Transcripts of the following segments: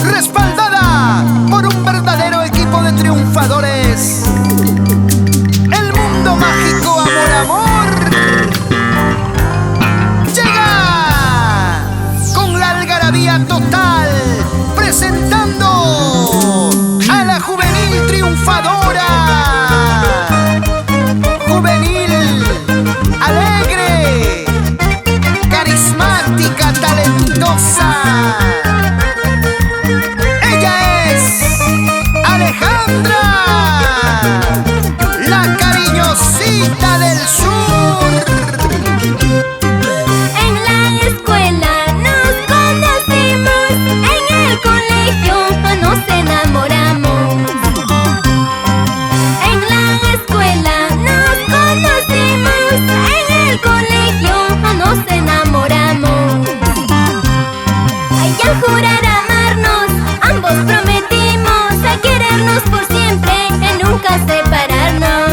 Respaldada por un verdadero equipo de triunfadores. El mundo mágico Amor Amor llega con la algarabía total, presentando a la juvenil triunfadora. Juvenil, alegre, carismática, talentosa. Ella es Alejandra, la cariñosita del sur. En la escuela nos conocimos, en el colegio nos enamoramos. En la escuela nos conocimos, en el colegio nos enamoramos. Ay, al jurar amarnos, ambos prometimos a querernos por siempre, y nunca separarnos.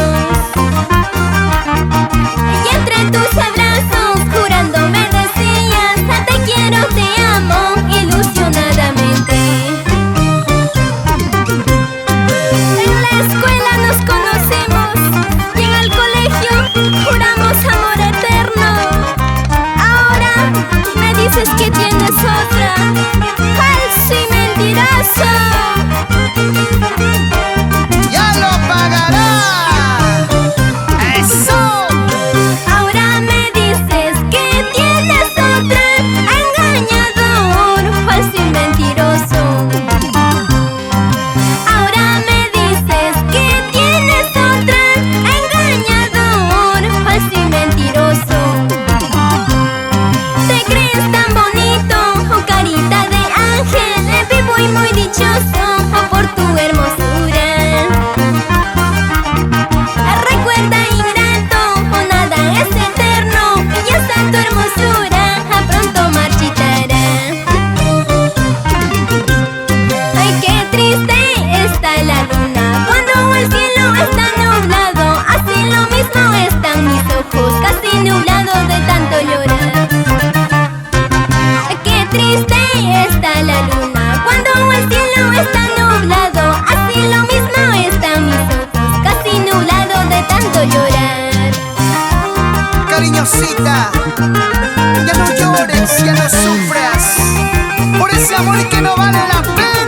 Y entre tus abrazos, jurando me decías, te quiero, te amo, ilusionadamente. En la escuela nos conocimos y en el colegio juramos amor eterno. Ahora me dices que tienes otra, falso y mentiroso. Ya lo pagará. Eso. Ahora me dices que tienes otra, engañador, falso y mentiroso. Ahora me dices que tienes otra, engañador, falso y mentiroso. Te crees tan bonito, oh carita de ángel, vivo y muy dichoso por tu hermosura. Recuerda, ingrato, nada es eterno, y hasta tu hermosura pronto marchitará. Ay, qué triste está la luna cuando el cielo está nublado, así lo mismo están mis ojos, casi nublados de tanto llorar. Qué triste está la luna cuando el cielo está nublado, así lo mismo están mis ojos, casi nublados de tanto llorar. Cariñosita, ya no llores, ya no sufras por ese amor que no vale la pena.